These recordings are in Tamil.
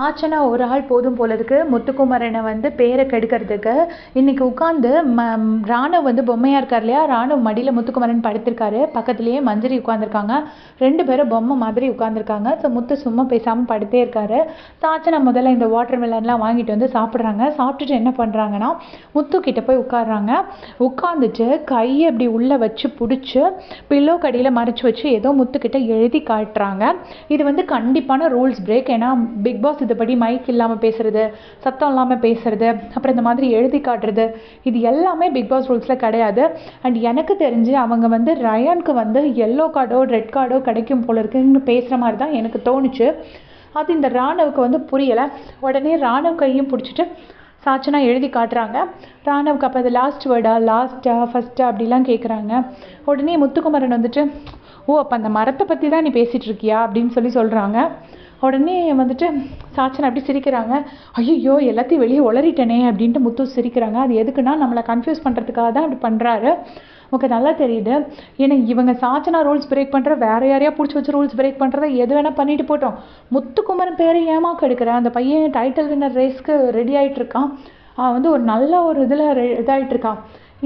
ஆச்சுன்னா ஒரு ஆள் போதும் போல இருக்கு முத்துக்குமரனை வந்து பேரை கெடுக்கிறதுக்கு. இன்னைக்கு உட்காந்து ராணுவ வந்து பொம்மையா இருக்கார் இல்லையா, ராணுவ மடியில் முத்துக்குமரன் படுத்திருக்காரு. பக்கத்துலேயே மஞ்சரி உட்காந்துருக்காங்க. 2 பேரும் பொம்மை மாதிரி உட்காந்துருக்காங்க. ஸோ முத்து சும்மா பேசாமல் படுத்தே இருக்காரு. சாச்சனா முதல்ல இந்த வாட்டர் மெலன்லாம் வாங்கிட்டு வந்து சாப்பிட்றாங்க. சாப்பிட்டுட்டு என்ன பண்ணுறாங்கன்னா, முத்து கிட்ட போய் உட்காடுறாங்க. உட்காந்துட்டு கையை அப்படி உள்ளே வச்சு பிடிச்சி பில்லோ கடியில் மறைச்சி வச்சு ஏதோ முத்துக்கிட்ட எழுதி காட்டுறாங்க. இது வந்து கண்டிப்பான ரூல்ஸ் பிரேக். ஏன்னா பிக் பாஸ் இதுபடி மைக் இல்லாமல் பேசுகிறது, சத்தம் இல்லாமல் பேசுகிறது, அப்புறம் இந்த மாதிரி எழுதி காட்டுறது, இது எல்லாமே பிக் பாஸ் ரூல்ஸில் கிடையாது. அண்ட் எனக்கு தெரிஞ்சு அவங்க வந்து ரயானுக்கு வந்து எல்லோ கார்டோ ரெட் கார்டோ கிடைக்கும் போல இருக்குன்னு பேசுகிற மாதிரி தான் எனக்கு தோணுச்சு. அது இந்த ராணுவுக்கு வந்து புரியலை. உடனே ராணுவ கையும் பிடிச்சிட்டு சாச்சனா எழுதி காட்டுறாங்க. ராணுவுக்கு அப்போ அது லாஸ்ட் வேர்டா, லாஸ்ட்டா, ஃபஸ்ட்டா அப்படிலாம் கேட்குறாங்க. உடனே முத்துக்குமரன் வந்துட்டு, ஓ அப்போ அந்த மரத்தை பற்றி தான் நீ பேசிகிட்டு இருக்கியா அப்படின்னு சொல்கிறாங்க. உடனே வந்துட்டு சாச்சனா அப்படி சிரிக்கிறாங்க. ஐயோ எல்லாத்தையும் வெளியே உளறிட்டனே அப்படின்ட்டு முத்து சிரிக்கிறாங்க. அது எதுக்குன்னா நம்மளை கன்ஃபியூஸ் பண்ணுறதுக்காக தான் அப்படி பண்ணுறாரு. ஓகே, நல்லா தெரியுது. ஏன்னா இவங்க சாச்சனா ரூல்ஸ் பிரேக் பண்ணுற, வேறு யாரையா பிடிச்சி வச்சு ரூல்ஸ் பிரேக் பண்ணுறத எது வேணால் பண்ணிட்டு போட்டோம். முத்துக்குமரன் பேரை ஏமாக்க எடுக்கிறேன். அந்த பையன் டைட்டில் வின்னர் ரேஸ்க்கு ரெடி ஆகிட்டுருக்கான். வந்து ஒரு நல்ல ஒரு இதில் இதாகிட்டுருக்கான்.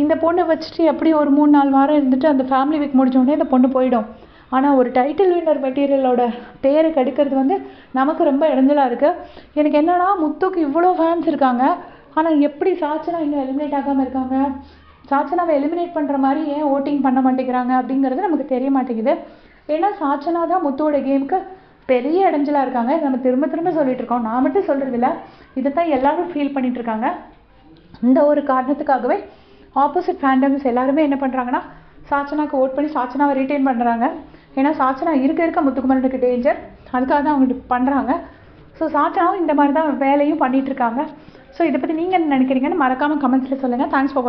இந்த பொண்ணை வச்சுட்டு எப்படி ஒரு 3-4 வாரம் இருந்துட்டு அந்த ஃபேமிலி வீக் முடிஞ்சோடனே இந்த பொண்ணு போயிடும். ஆனால் ஒரு டைட்டில் வின்னர் மெட்டீரியலோட பேரை கெடுக்கிறது வந்து நமக்கு ரொம்ப இடைஞ்சலாக இருக்குது. எனக்கு என்னென்னா, முத்துக்கு இவ்வளோ ஃபேன்ஸ் இருக்காங்க, ஆனால் எப்படி சாச்சனா இன்னும் எலிமினேட் ஆகாமல் இருக்காங்க, சாச்சனாவை எலிமினேட் பண்ணுற மாதிரி ஏன் ஓட்டிங் பண்ண மாட்டேங்கிறாங்க அப்படிங்கிறது நமக்கு தெரிய மாட்டேங்குது. ஏன்னா சாச்சனா தான் முத்துவோட கேமுக்கு பெரிய இடைஞ்சலாக இருக்காங்க. நம்ம திரும்ப திரும்ப சொல்லிட்டு இருக்கோம், நான் மட்டும் சொல்கிறதில்ல, இதை தான் எல்லாரும் ஃபீல் பண்ணிகிட்டு இருக்காங்க. இந்த ஒரு காரணத்துக்காகவே ஆப்போசிட் ஃபேண்டம்ஸ் எல்லாருமே என்ன பண்ணுறாங்கன்னா, சாச்சனாக்கு ஓட் பண்ணி சாச்சனாவை ரீட்டைன் பண்ணுறாங்க. ஏன்னா சாச்சனா இருக்க முத்துக்குமரனுக்கு டேஞ்சர், அதுக்காக தான் அவங்க பண்ணுறாங்க. ஸோ சாச்சனாவும் இந்த மாதிரி தான் வேலையும் பண்ணிகிட்ருக்காங்க. ஸோ இதை பற்றி நீங்கள் என்ன நினைக்கிறீங்கன்னு மறக்காமல் கமெண்ட்ஸில் சொல்லுங்கள். Thanks for